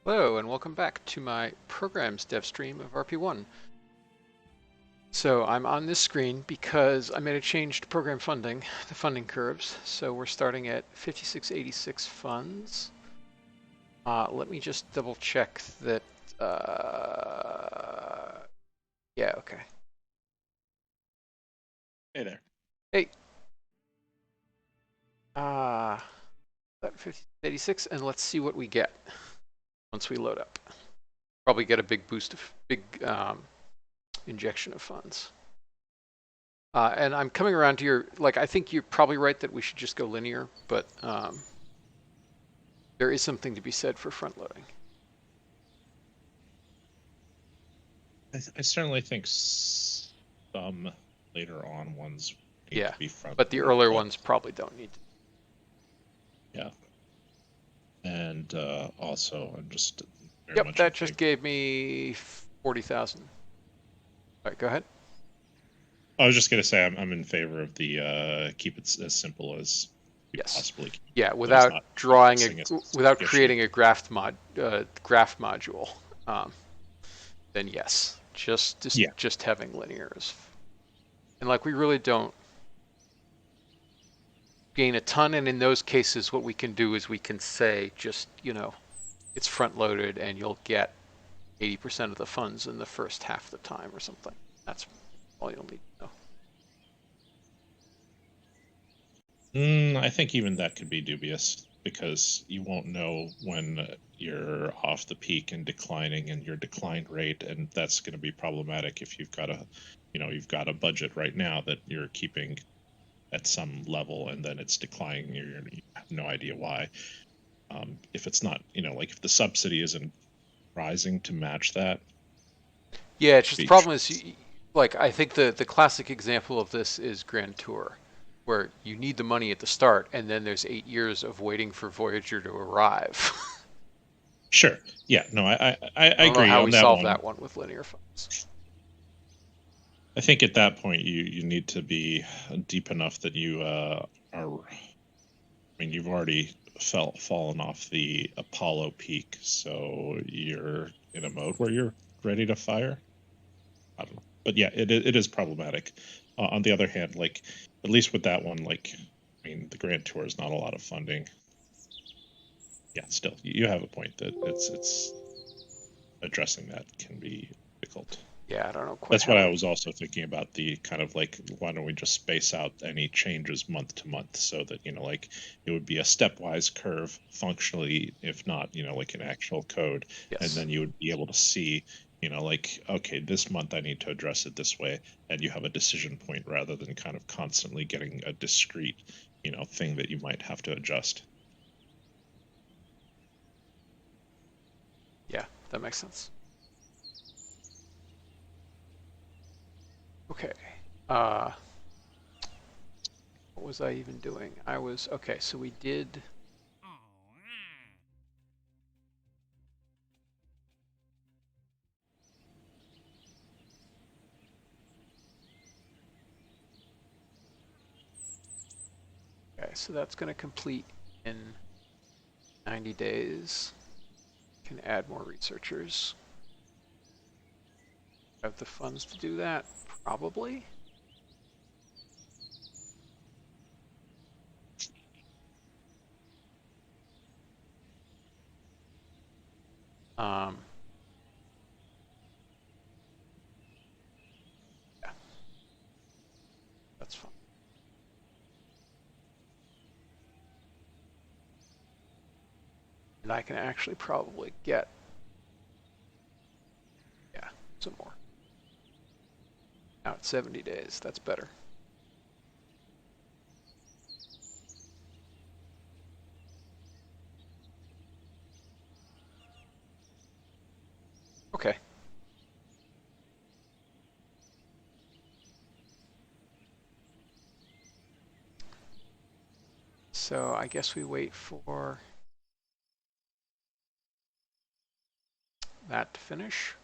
Hello and welcome back to my programs dev stream of RP-1. So I'm on this screen because I made a change to program funding, the funding curves. So we're starting at 5686 funds. Let me just double check that, yeah, okay. Hey there. Hey, 5686 and let's see what we get once we load up. Probably get a big boost of, big injection of funds. And I'm coming around to your, I think you're probably right that we should just go linear, but there is something to be said for front loading. I certainly think some later on ones need Yeah, to be front but the loaded, earlier but ones probably don't need to. yeah. And also, I'm just very Yep, much in that just favor. gave me 40,000. All right, go ahead. I was just gonna say I'm in favor of the keep it as simple as we Yes. possibly can. Yeah, There's without not drawing missing a without issue. creating a graph module, um, then yes, Yeah, just having linear is, and like we really don't gain a ton. And in those cases, what we can do is we can say just, it's front loaded and you'll get 80% of the funds in the first half of the time or something. That's all you'll need to know. I think even that could be dubious because you won't know when you're off the peak and declining and your decline rate, and that's going to be problematic if you've got you've got a budget right now that you're keeping at some level and then it's declining. You have no idea why. If it's not, like if the subsidy isn't rising to match that, Yeah, it's just the be problem is, like, I think the classic example of this is Grand Tour, where you need the money at the start, and then there's 8 years of waiting for Voyager to arrive. sure. Yeah, no, I I don't know agree how on we that solve one. that one with linear funds. I think at that point you need to be deep enough that you are. I mean, you've already fallen off the Apollo peak, so you're in a mode where you're ready to fire. I don't know, but yeah, it is problematic. On the other hand, like at least with that one, like I mean, the Grand Tour is not a lot of funding. Yeah, still, you have a point that it's addressing that can be difficult. Yeah, I don't know quite That's what how I it. was also thinking about, the kind of like, why don't we just space out any changes month to month so that, like it would be a stepwise curve functionally, if not, like an actual code. And Yes. then you would be able to see, like, okay, this month I need to address it this way. And you have a decision point rather than kind of constantly getting a discrete, thing that you might have to adjust. Yeah, that makes sense. Okay. Uh, what was I even doing? I was okay. So we did. Okay, so that's going to complete in 90 days. Can add more researchers. Have the funds to do that? Probably. Um, yeah, that's fine. And I can actually probably get, yeah, some more. Now it's 70 days. That's better. Okay. So I guess we wait for that to finish.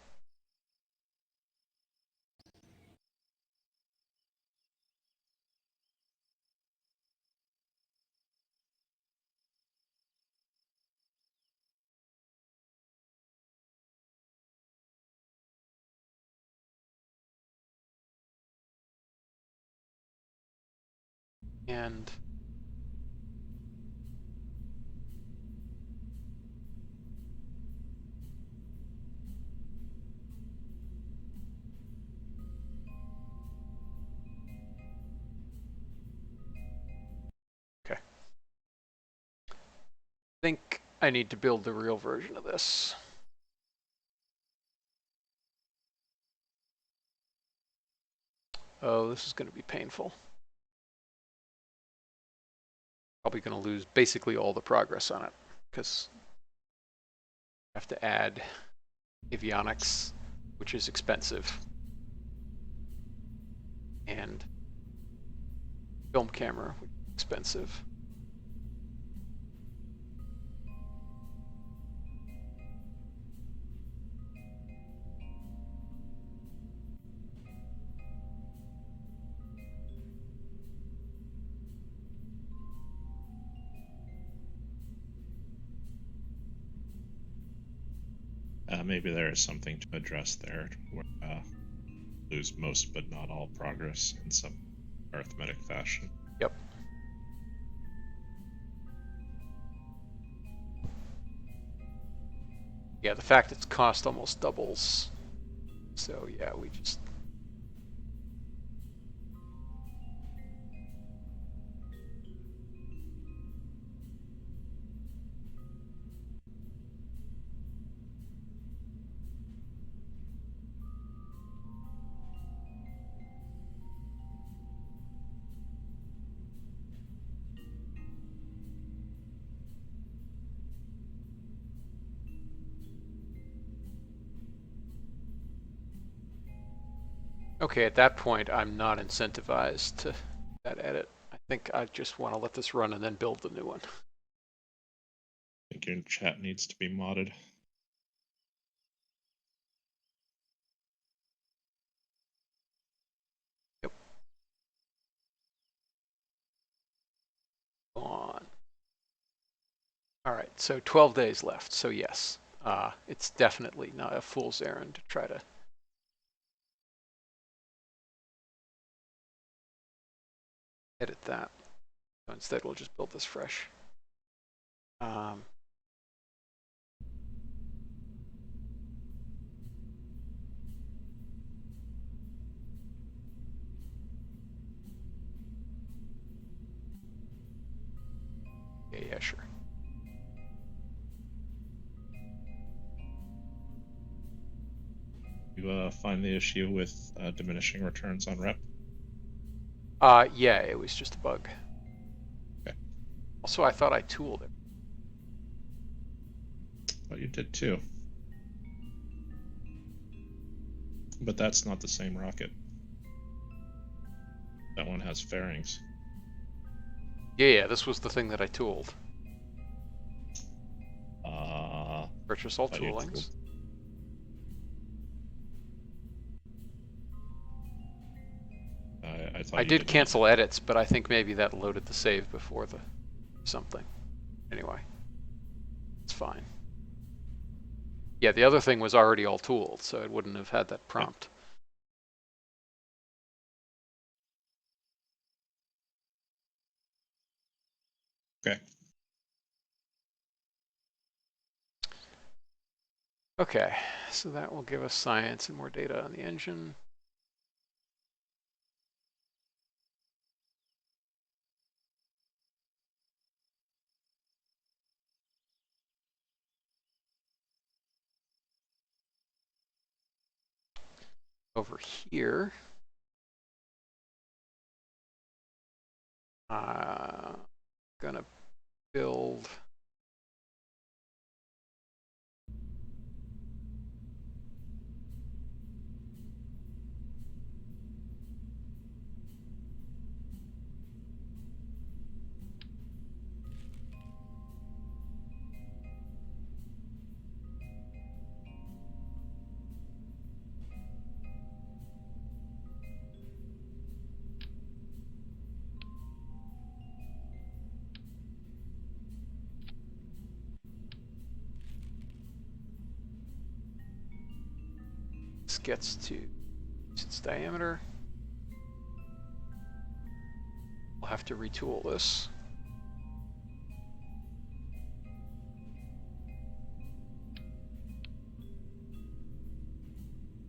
And okay. I think I need to build the real version of this. Oh, this is going to be painful. Probably going to lose basically all the progress on it because I have to add avionics, which is expensive, and film camera, which is expensive. Maybe there is something to address there, where lose most but not all progress in some arithmetic fashion. Yep. Yeah, the fact its cost almost doubles. So yeah, we just... Okay, at that point, I'm not incentivized to that edit. I think I just want to let this run and then build the new one. I think your chat needs to be modded. Yep. Go on. All right, so 12 days left. So yes, it's definitely not a fool's errand to try to edit that. So instead, we'll just build this fresh. Yeah, sure. You find the issue with diminishing returns on rep? Yeah, it was just a bug. Okay. Also, I thought I tooled it. Well, you did too. But that's not the same rocket. That one has fairings. Yeah, this was the thing that I tooled. Purchase all toolings. I did cancel edits, but I think maybe that loaded the save before the something. Anyway, it's fine. Yeah, the other thing was already all tooled, so it wouldn't have had that prompt. Okay. Okay, so that will give us science and more data on the engine. Over here, gonna build this gets to its diameter. We'll have to retool this.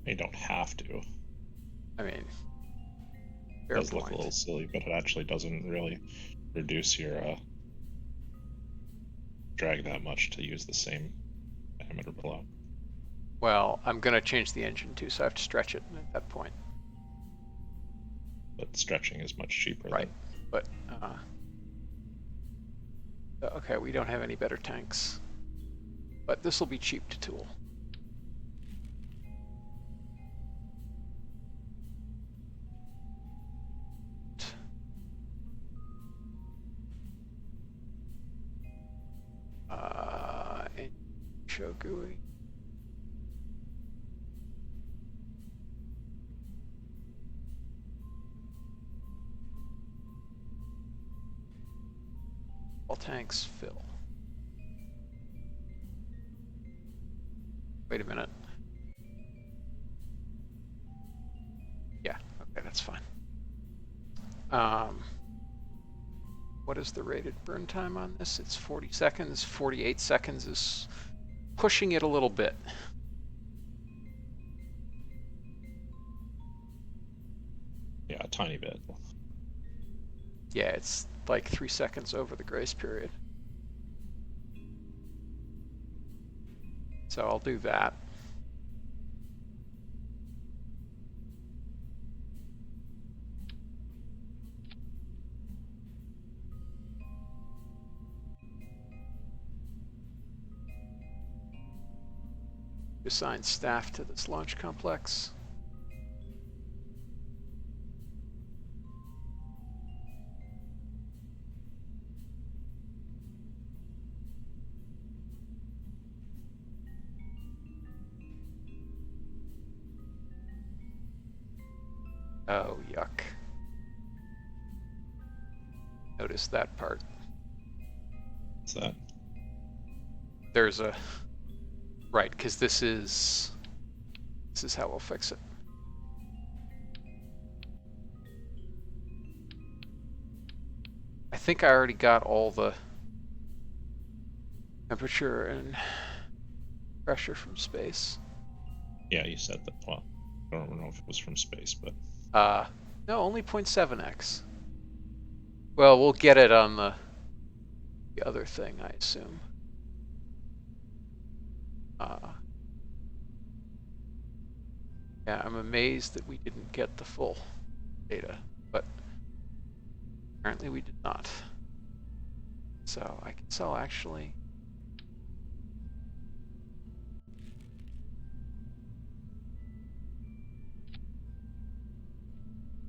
You don't have to. I mean, It does look a little silly, but it actually doesn't really reduce your drag that much to use the same diameter below. Well, I'm going to change the engine too, so I have to stretch it at that point. But stretching is much cheaper. Right, but okay, we don't have any better tanks, but this will be cheap to tool. And show GUI. All tanks fill. Wait a minute. Yeah, okay, that's fine. What is the rated burn time on this? It's 40 seconds. 48 seconds is pushing it a little bit. Yeah, a tiny bit. Yeah, it's like 3 seconds over the grace period. So I'll do that. Assign staff to this launch complex. Oh, yuck. Notice that part. What's that? There's a... Right, because this is how we'll fix it. I think I already got all the temperature and pressure from space. Yeah, you said that. Well, I don't know if it was from space, but... No, only 0.7x. Well, we'll get it on the other thing, I assume. Yeah, I'm amazed that we didn't get the full data, but apparently we did not. So I guess I'll actually...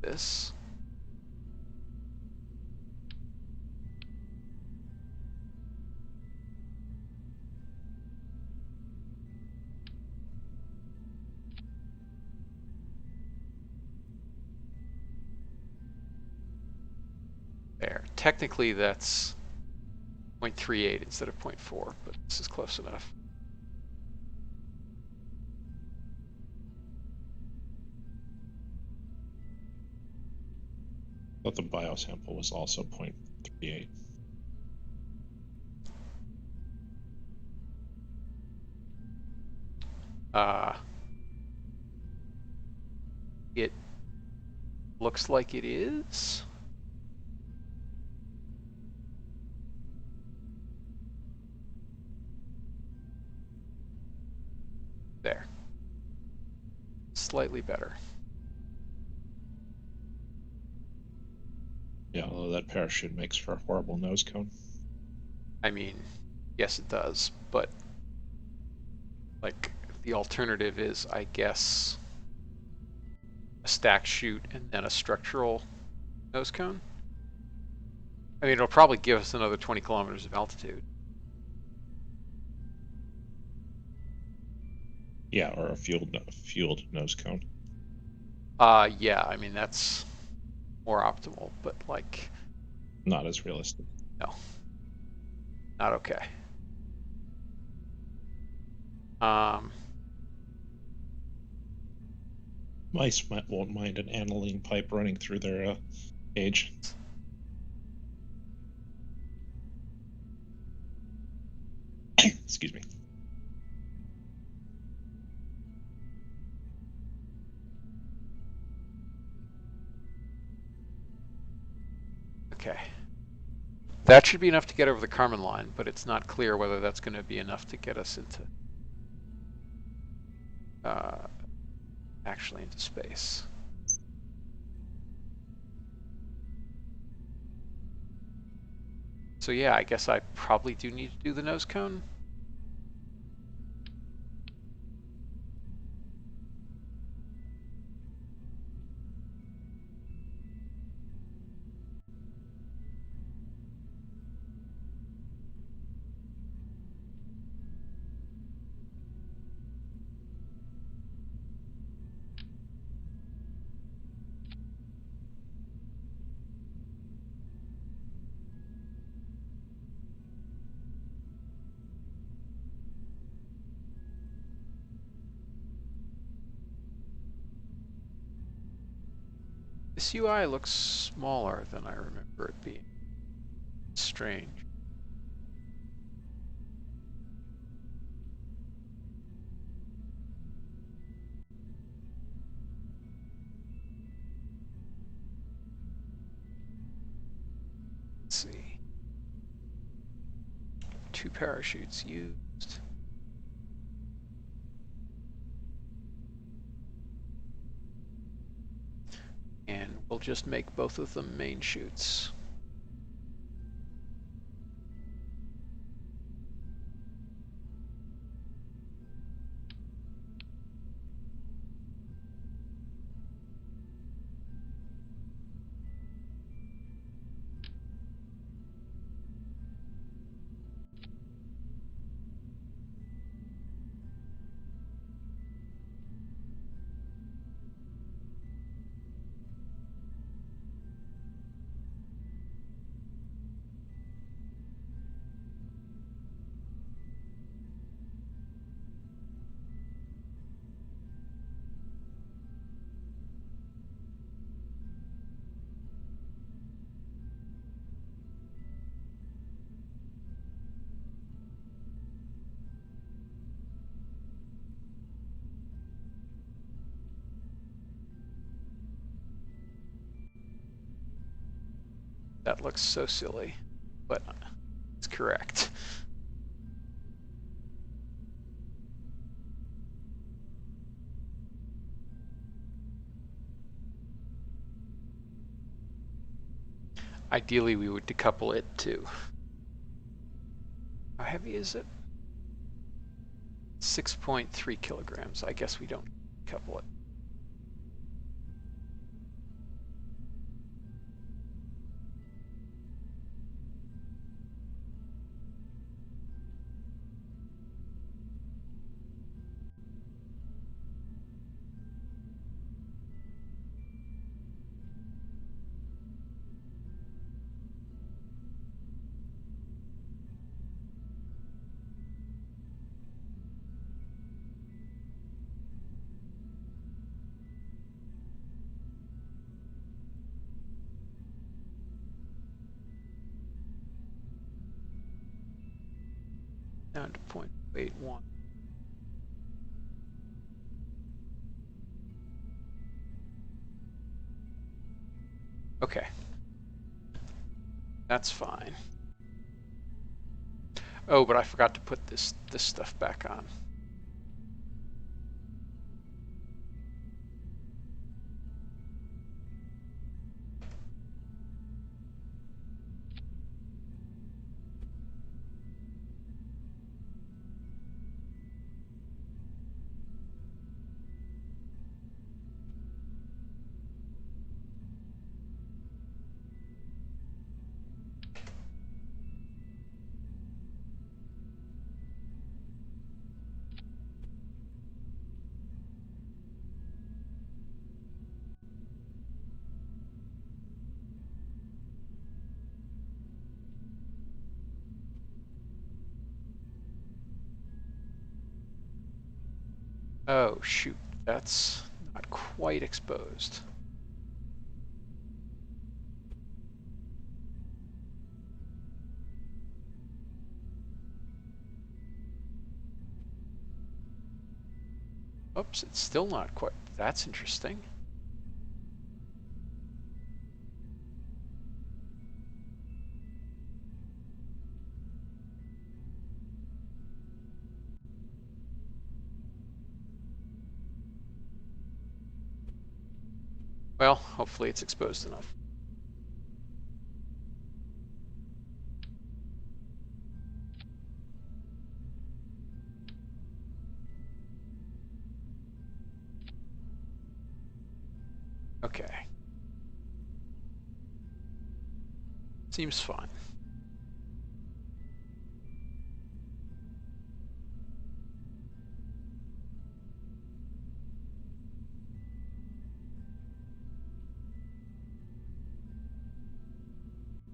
this. There. Technically that's 0.38 instead of 0.4, but this is close enough. I thought the biosample was also 0.38. It looks like it is. There. Slightly better. Yeah, although that parachute makes for a horrible nose cone. I mean, yes it does, but like the alternative is, I guess, a stack chute and then a structural nose cone. I mean, it'll probably give us another 20 kilometers of altitude. Yeah, or a fueled nose cone. Yeah, I mean, that's more optimal, but like... Not as realistic. No. Not okay. Mice won't mind an aniline pipe running through their cage. Excuse me. Okay. That should be enough to get over the Kármán line, but it's not clear whether that's going to be enough to get us into actually into space. So yeah, I guess I probably do need to do the nose cone. This UI looks smaller than I remember it being. Strange. Let's see. 2 parachutes used. And we'll just make both of them main chutes. That looks so silly, but it's correct. Ideally, we would decouple it too. How heavy is it? 6.3 kilograms. I guess we don't decouple it. Down to 0.81. Okay. That's fine. Oh, but I forgot to put this stuff back on. Oh, shoot. That's not quite exposed. Oops, it's still not quite. That's interesting. Well, hopefully it's exposed enough. Okay. Seems fine.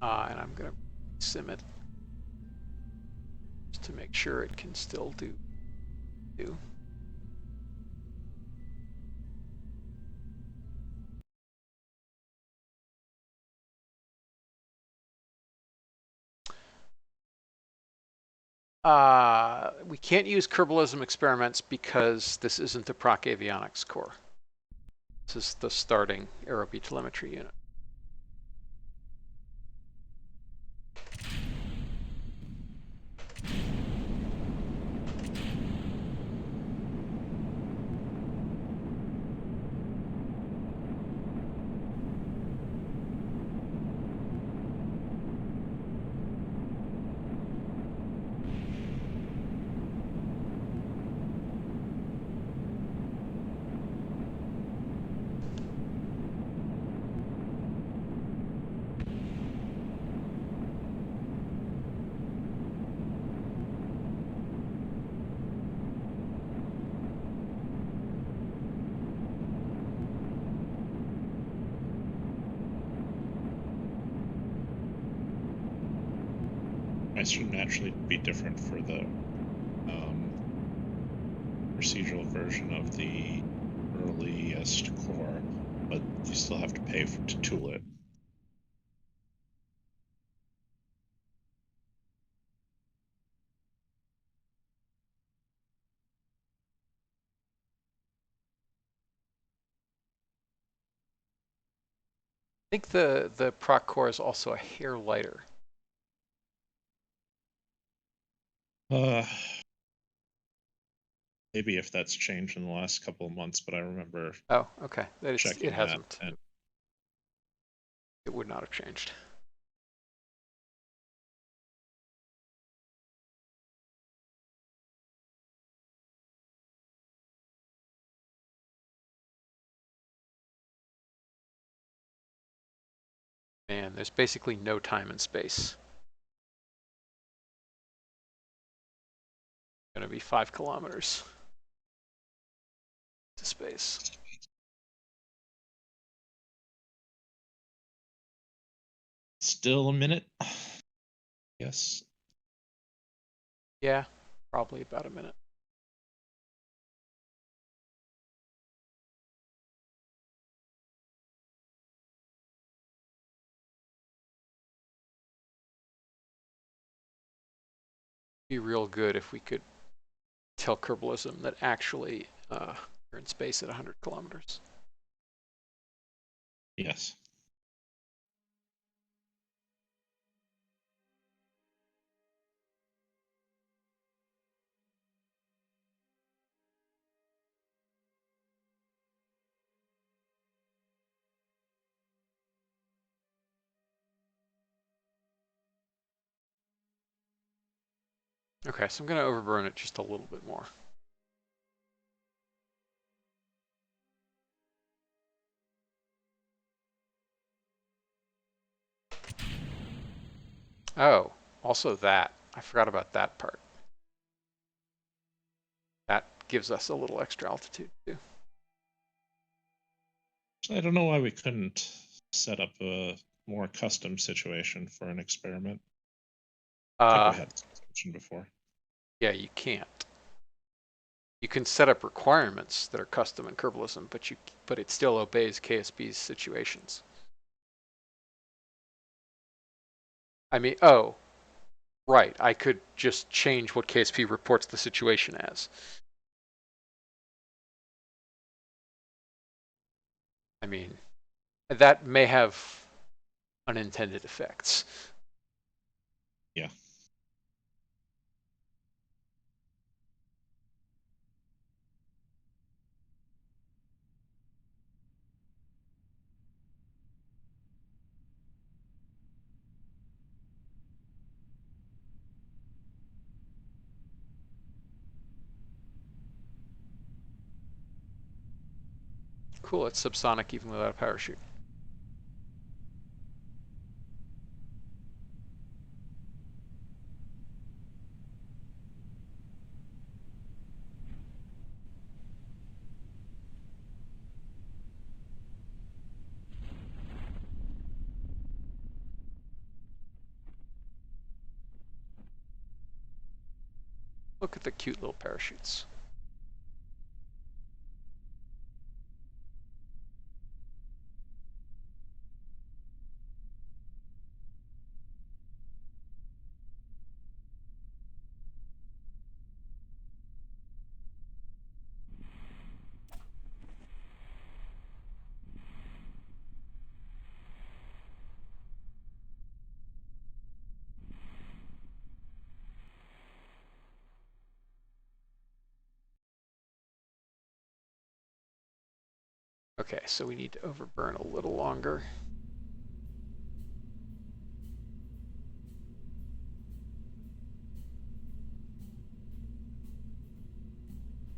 And I'm going to sim it just to make sure it can still do. We can't use Kerbalism experiments because this isn't the proc avionics core. This is the starting RP telemetry unit. It should naturally be different for the procedural version of the earliest core, but you still have to pay to tool it. I think the proc core is also a hair lighter. Maybe if that's changed in the last couple of months, but I remember. Oh, okay. Checking it hasn't. that, and it would not have changed. Man, there's basically no time and space. It's going to be 5 kilometers to space. still a minute. Yes. Yeah, probably about a minute. Be real good if we could tell Kerbalism that actually you're in space at 100 kilometers. Yes. Okay, so I'm going to overburn it just a little bit more. Oh, also that. I forgot about that part. That gives us a little extra altitude too. I don't know why we couldn't set up a more custom situation for an experiment. I think we had this discussion before. Yeah, you can't. You can set up requirements that are custom in Kerbalism, but it still obeys KSP's situations. I mean, oh, right. I could just change what KSP reports the situation as. I mean, that may have unintended effects. Yeah. Cool, it's subsonic even without a parachute. Look at the cute little parachutes. Okay, so we need to overburn a little longer.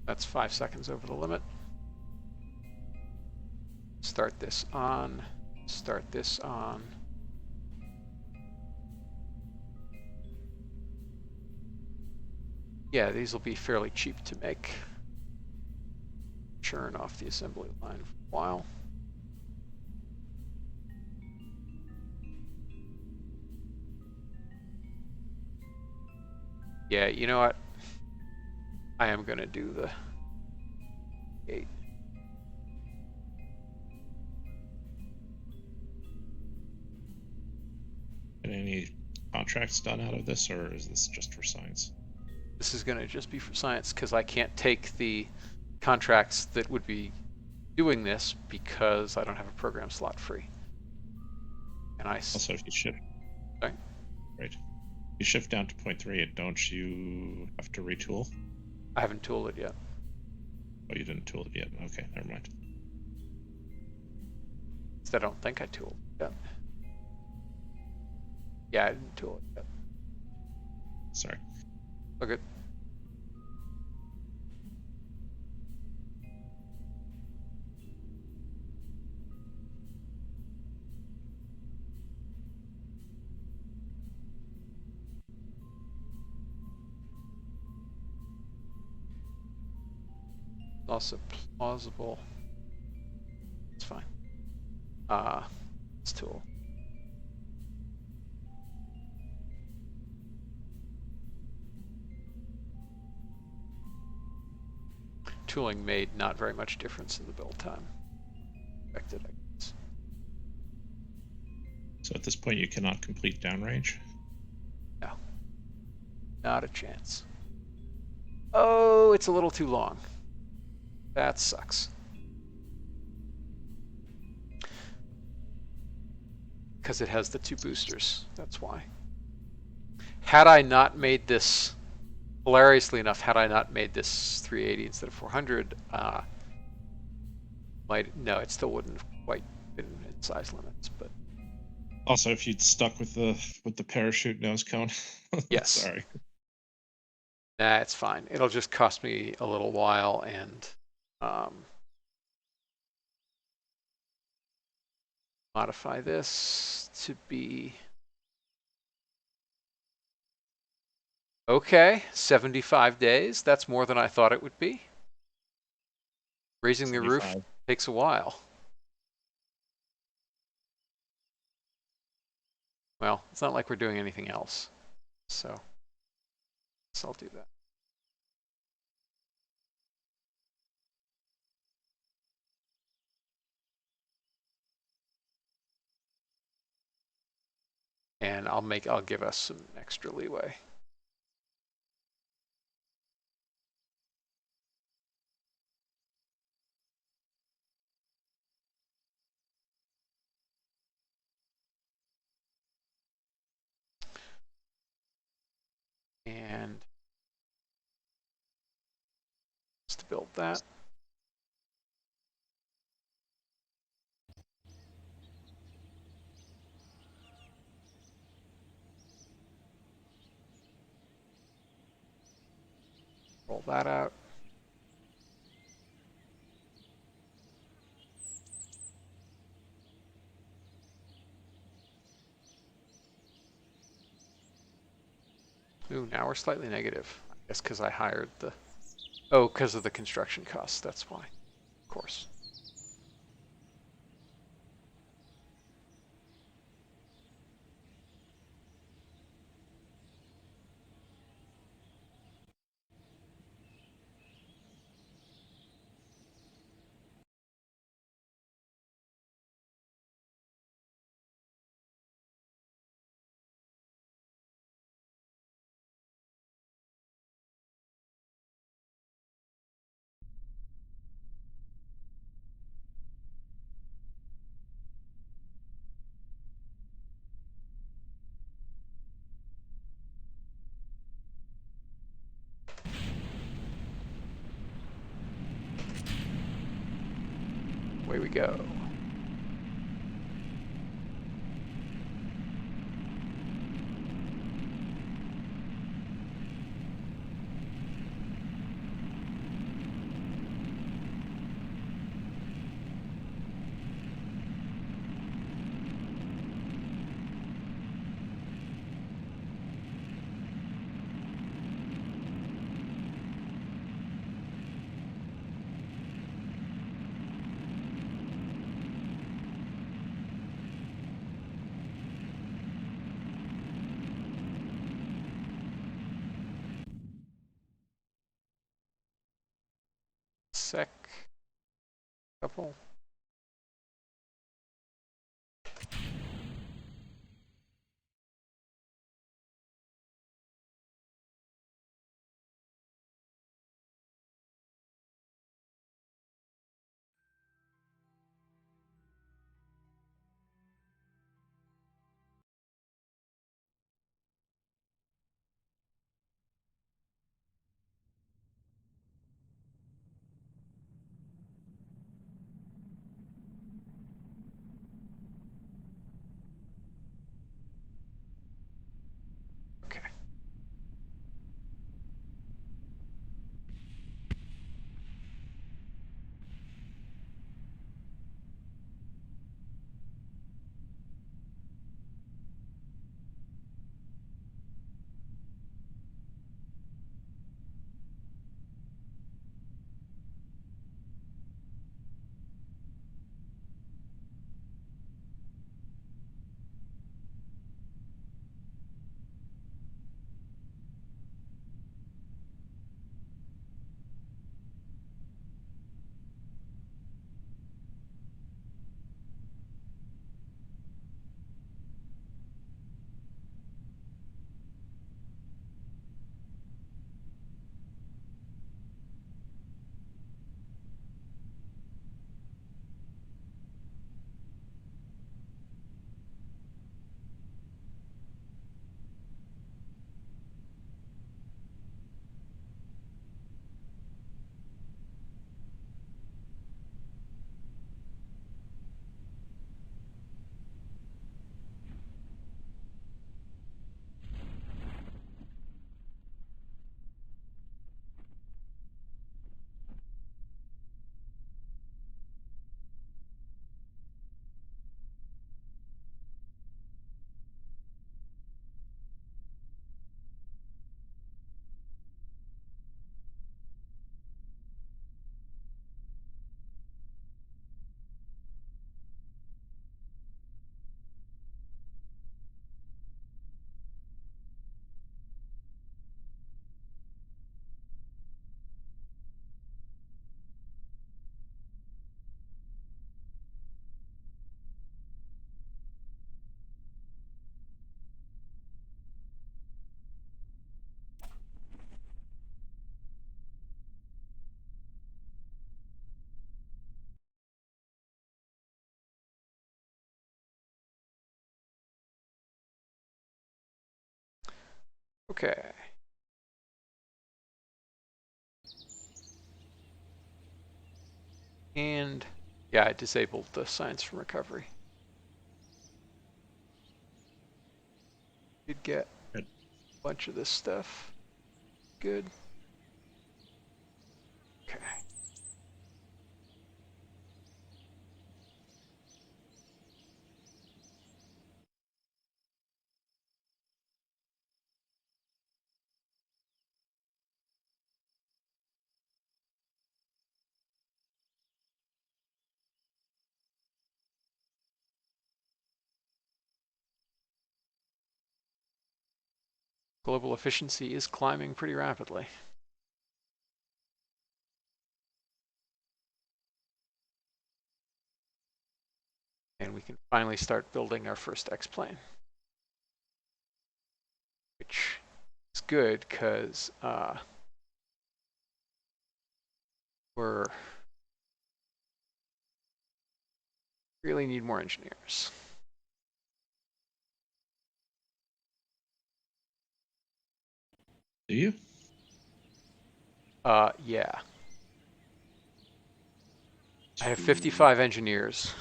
That's 5 seconds over the limit. Start this on. Start this on. Yeah, these will be fairly cheap to make. Churn off the assembly line for a while. Yeah, you know what? I am going to do the 8. Get any contracts done out of this, or is this just for science? This is going to just be for science because I can't take the contracts that would be doing this because I don't have a program slot free. And I Also, if you shift, sorry? right, you shift down to 0.3, don't you have to retool? I haven't tooled it yet. Oh, you didn't tool it yet. Okay, never mind. I don't think I tooled it yet. Yeah, I didn't tool it yet. Sorry. Oh, good. Also plausible. It's fine. Let's tool. Tooling made not very much difference in the build time. Expected, I guess. So at this point, you cannot complete downrange? No. Not a chance. Oh, it's a little too long. That sucks. Because it has the 2 boosters. That's why. Had I not made this, hilariously enough, had I not made this 380 instead of 400, no, it still wouldn't have quite been in size limits, but. Also, if you'd stuck with the parachute nose cone. Yes. Sorry. Nah, it's fine. It'll just cost me a little while and modify this to be okay. 75 days. That's more than I thought it would be. Raising the roof takes a while. Well, it's not like we're doing anything else, so I'll do that. And I'll give us some extra leeway. to build that. Roll that out. Ooh, now we're slightly negative. I guess because I hired the... Oh, because of the construction costs, that's why. Of course. Away we go. Sec. Couple. Okay. Okay. And yeah, I disabled the signs from recovery. You'd get Good. a bunch of this stuff. Good. Okay. Global efficiency is climbing pretty rapidly. And we can finally start building our first X-plane. Which is good because we're really need more engineers. Do you? Yeah. I have 55 engineers.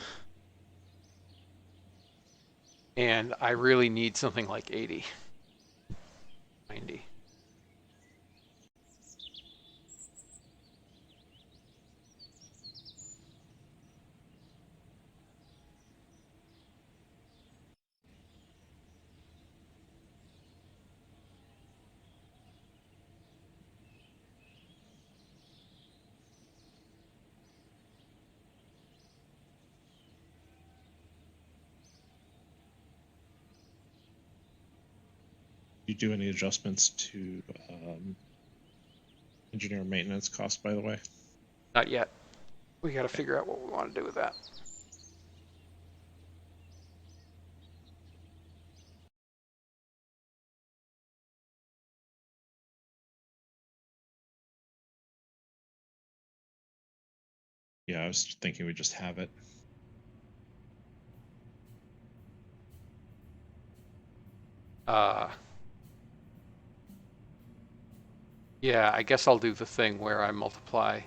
And I really need something like 80. 90. You do any adjustments to engineer maintenance cost, by the way? Not yet. We got to figure out what we want to do with that. Yeah, I was thinking we just have it. Yeah, I guess I'll do the thing where I multiply,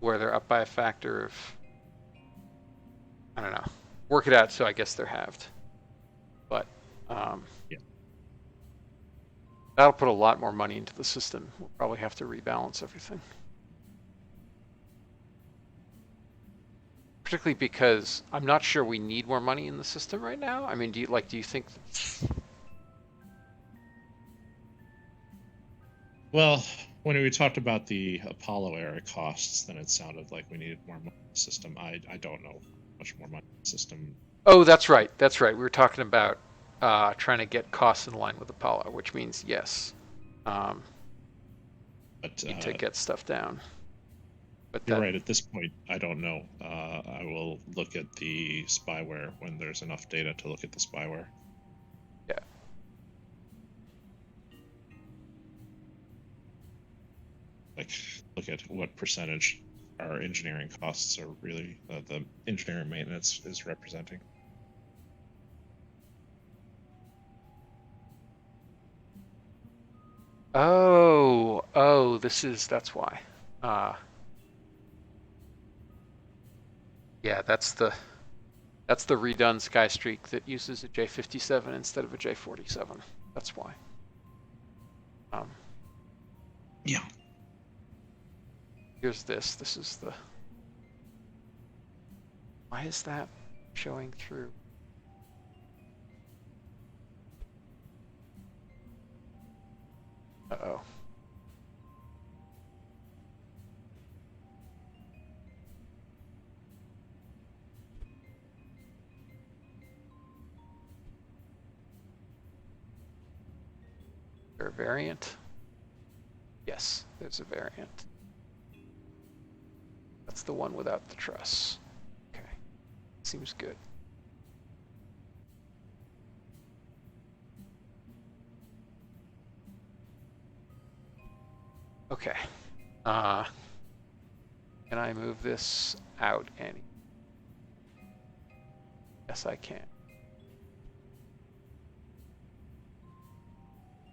where they're up by a factor of, I don't know, work it out so I guess they're halved. But Yeah. that'll put a lot more money into the system. We'll probably have to rebalance everything. Particularly because I'm not sure we need more money in the system right now. I mean, do you think? Well, when we talked about the Apollo era costs, then it sounded like we needed more money in the system. I don't know how much more money in the system. Oh, that's right. That's right. We were talking about trying to get costs in line with Apollo, which means yes, But need to get stuff down. But you're that, right. At this point, I don't know. I will look at the spyware when there's enough data to look at the spyware. yeah. Like, look at what percentage our engineering costs are really the engineering maintenance is representing. Oh, that's why. Yeah, that's the redone Sky Streak that uses a J57 instead of a J47. That's why. Yeah. Here's this. This is the. Why is that showing through? Uh-oh. Is there a variant? Yes, there's a variant. That's the one without the truss. Okay, seems good. Okay. Can I move this out any? Yes, I can.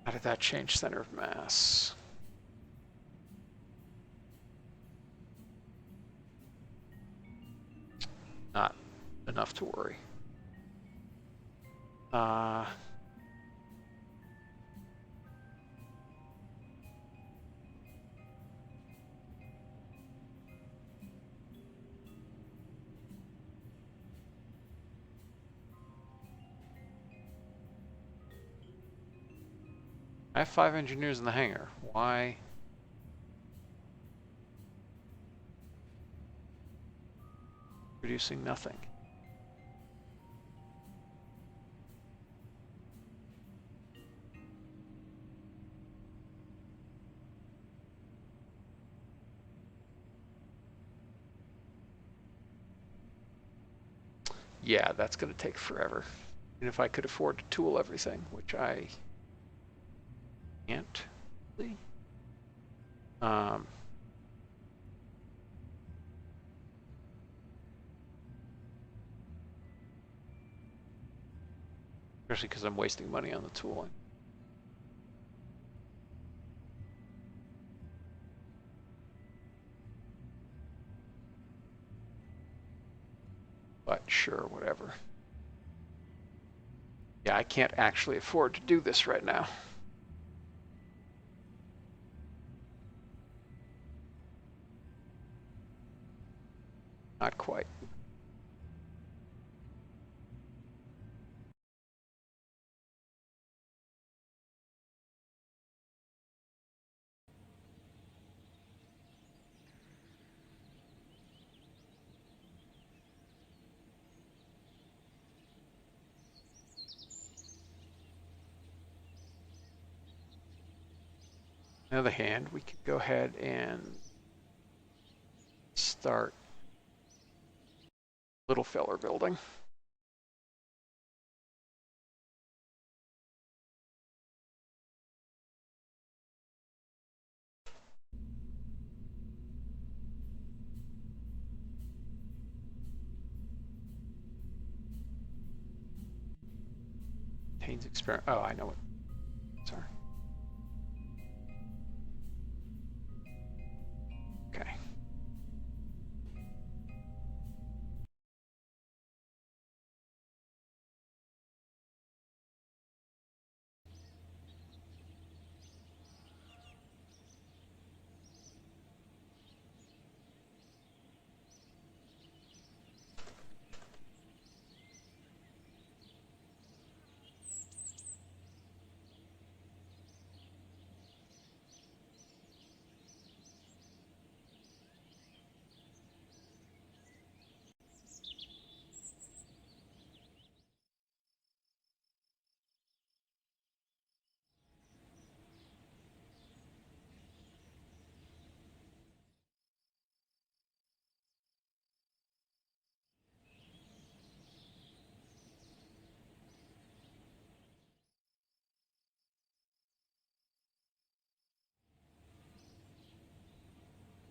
How did that change center of mass? enough to worry. I have 5 engineers in the hangar. Why? Producing nothing. Yeah, that's going to take forever. And if I could afford to tool everything, which I can't really. Especially because I'm wasting money on the tooling. But sure, whatever. Yeah, I can't actually afford to do this right now. Not quite. On the other hand, we could go ahead and start Little Feller building. Contains experiment. Oh, I know what. Sorry. Okay.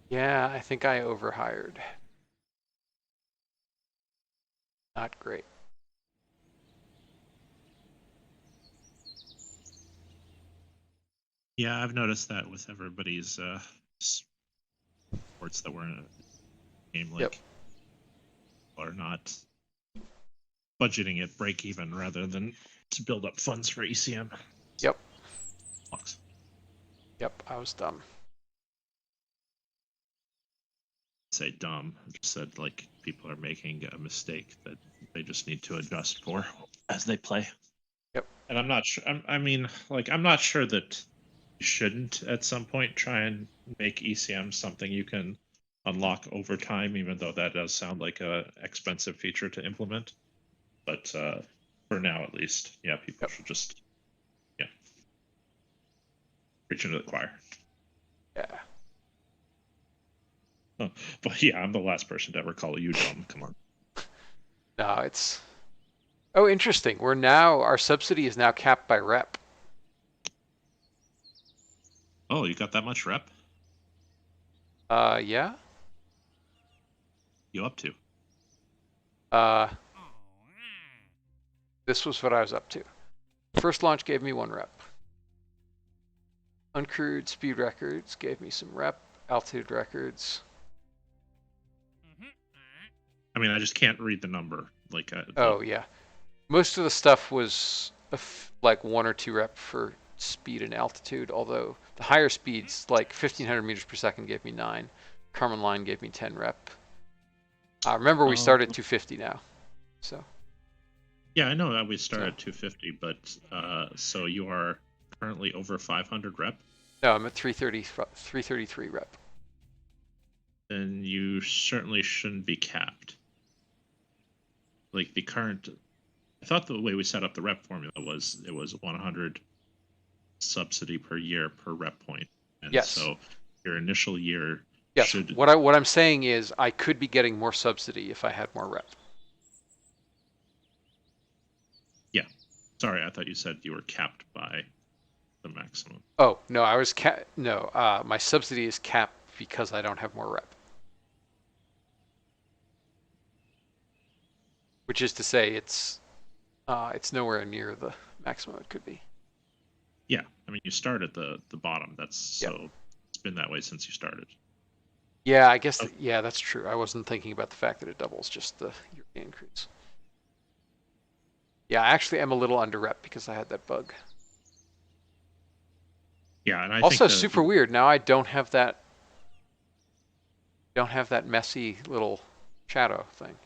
Yeah, I think I overhired. Not great. Yeah, I've noticed that with everybody's sports that were in a game, like Yep. people are not budgeting at break even rather than to build up funds for ECM. Yep. Sucks. Yep, I was dumb. Say dumb. I just said like people are making a mistake that they just need to adjust for as they play. Yep. And I'm not sure. I mean, like, I'm not sure that you shouldn't at some point try and make ECM something you can unlock over time, even though that does sound like a expensive feature to implement. But for now, at least, yeah, people should just preach into the choir. Yeah. Oh, but yeah, I'm the last person to ever call you dumb. Come on. No, it's. Oh, interesting. Our subsidy is now capped by rep. Oh, you got that much rep? Yeah. You up to? This was what I was up to. First launch gave me 1 rep. Uncrewed speed records gave me some rep. Altitude records. I mean, I just can't read the number. Like Oh yeah, most of the stuff was like 1 or 2 rep for speed and altitude. Although the higher speeds, like 1500 meters per second, gave me 9. Kármán line gave me 10 rep. Remember, we start at 250 now, so. Yeah, I know that we start at 250, but so you are currently over 500 rep. No, I'm at 333 rep. Then you certainly shouldn't be capped. Like the current, I thought the way we set up the rep formula was it was 100 subsidy per year per rep point, and Yes. so your initial year Yes. should. What I'm saying is I could be getting more subsidy if I had more rep. Yeah, sorry, I thought you said you were capped by the maximum. Oh no, I was no. My subsidy is capped because I don't have more rep. Which is to say, it's nowhere near the maximum it could be. Yeah, I mean you start at the bottom. That's Yep. so it's been that way since you started. Yeah, I guess. Yeah, that's true. I wasn't thinking about the fact that it doubles just the yearly increase. Yeah, actually, I'm a little under rep because I had that bug. Yeah, and I Also, think super weird. Now I don't have that. Don't have that messy little shadow thing.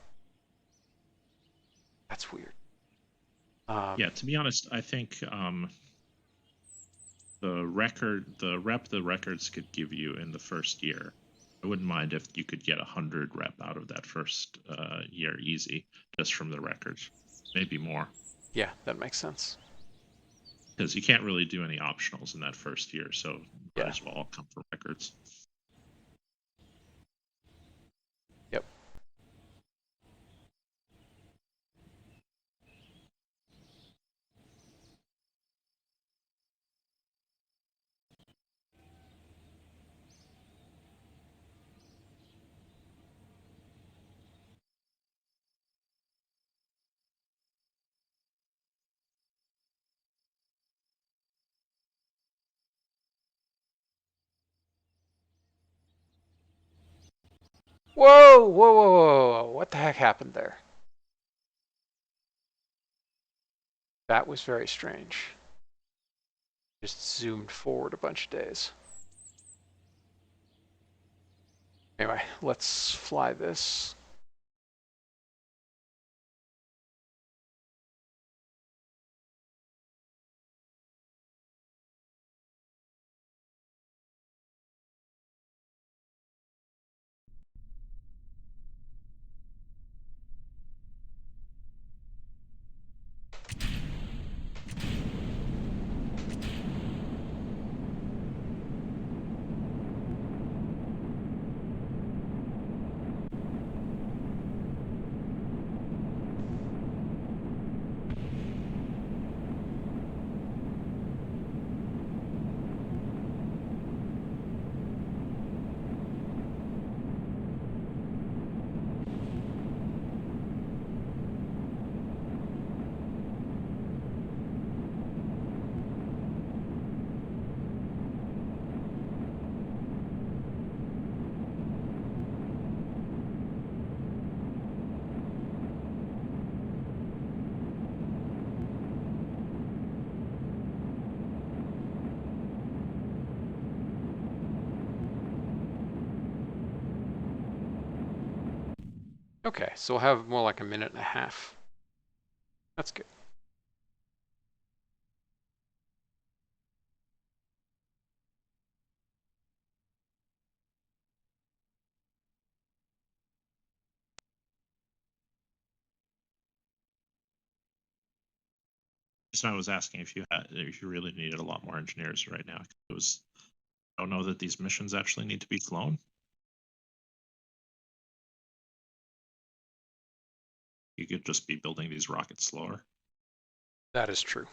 That's weird. Yeah, to be honest, I think the records could give you in the first year. I wouldn't mind if you could get 100 rep out of that first year easy, just from the records, maybe more. Yeah, that makes sense. Because you can't really do any optionals in that first year, so might Yeah. as well come from records. Yep. Whoa, whoa, whoa, whoa, whoa! What the heck happened there? That was very strange. Just zoomed forward a bunch of days. Anyway, let's fly this. Okay, so we'll have more like a minute and a half. That's good. So I was asking if you really needed a lot more engineers right now. I don't know that these missions actually need to be flown. You could just be building these rockets slower. That is true.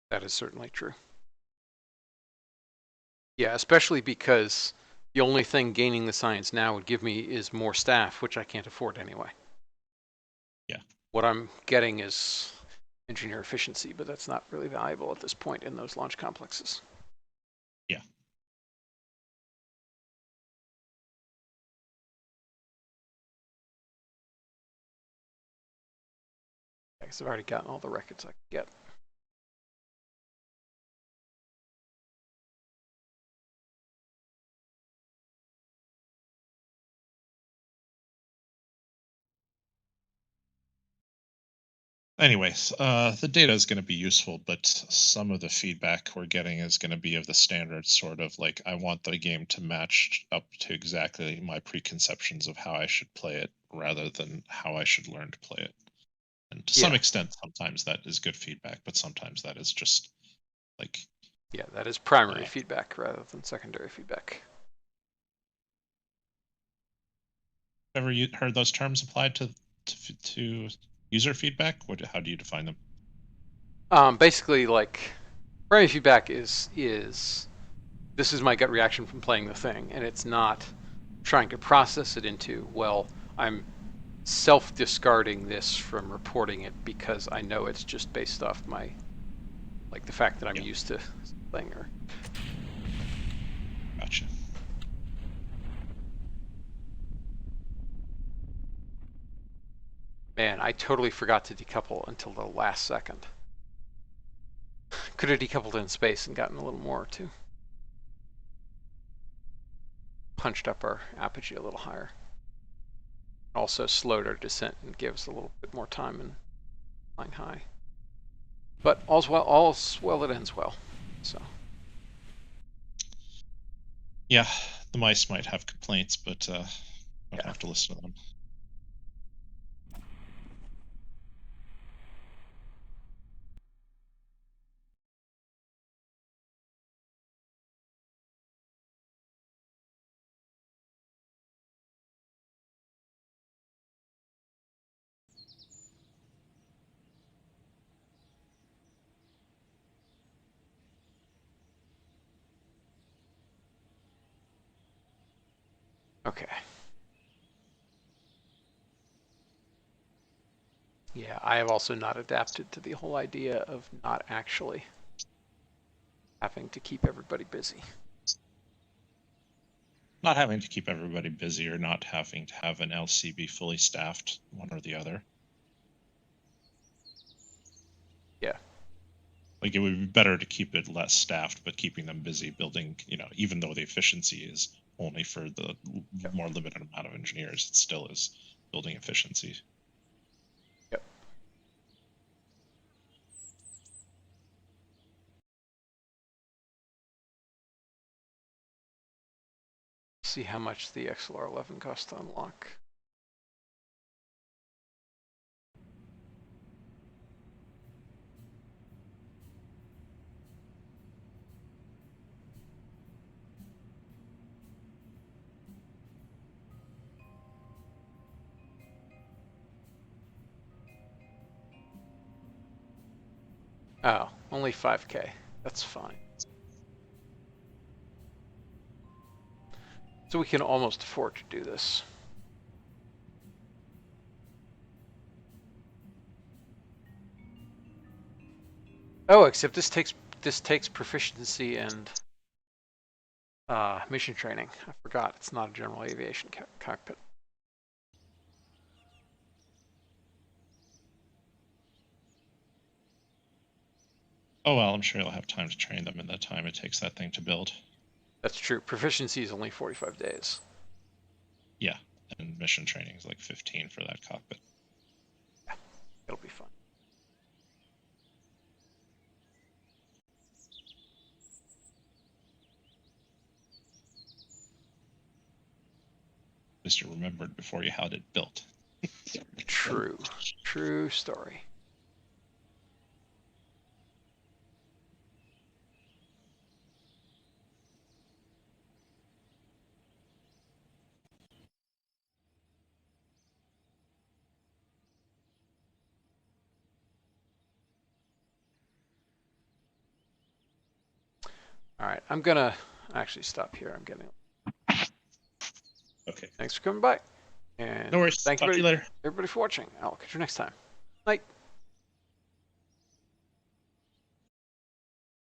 That is certainly true. Yeah, especially because the only thing gaining the science now would give me is more staff, which I can't afford anyway. Yeah. What I'm getting is engineer efficiency, but that's not really valuable at this point in those launch complexes. Yeah. guess I've already gotten all the records I could get. Anyways, the data is going to be useful, but some of the feedback we're getting is going to be of the standard sort of like, I want the game to match up to exactly my preconceptions of how I should play it rather than how I should learn to play it. And to some extent, sometimes that is good feedback, but sometimes that is just like... Yeah, that is primary feedback rather than secondary feedback. Ever you heard those terms applied to user feedback? How do you define them? Basically, like, primary feedback is this is my gut reaction from playing the thing, and it's not trying to process it into, well, I'm self-discarding this from reporting it because I know it's just based off my, like, the fact that I'm used to playing her. Gotcha. Man, I totally forgot to decouple until the last second. Could have decoupled in space and gotten a little more, too. Punched up our apogee a little higher. Also slowed our descent and gave us a little bit more time in flying high. But all's well that ends well. So. Yeah, the mice might have complaints, but I don't have to listen to them. Okay. Yeah, I have also not adapted to the whole idea of not actually having to keep everybody busy. Not having to keep everybody busy or not having to have an LC be fully staffed, one or the other. Yeah. Like, it would be better to keep it less staffed, but keeping them busy building, even though the efficiency is only for the more limited amount of engineers, it still is building efficiency. Yep. See how much the XLR11 costs to unlock. Oh, only 5K. That's fine. So we can almost afford to do this. Oh, except this takes proficiency and mission training. I forgot it's not a general aviation cockpit. Oh well, I'm sure you'll have time to train them in the time it takes that thing to build. That's true. Proficiency is only 45 days. Yeah, and mission training is like 15 for that cockpit. Yeah, it'll be fun. At least you remembered before you had it built. True. True story. All right, I'm gonna actually stop here. I'm getting. Okay. Thanks for coming by. And no worries. thank Talk to you later. everybody for watching. I'll catch you next time. Night.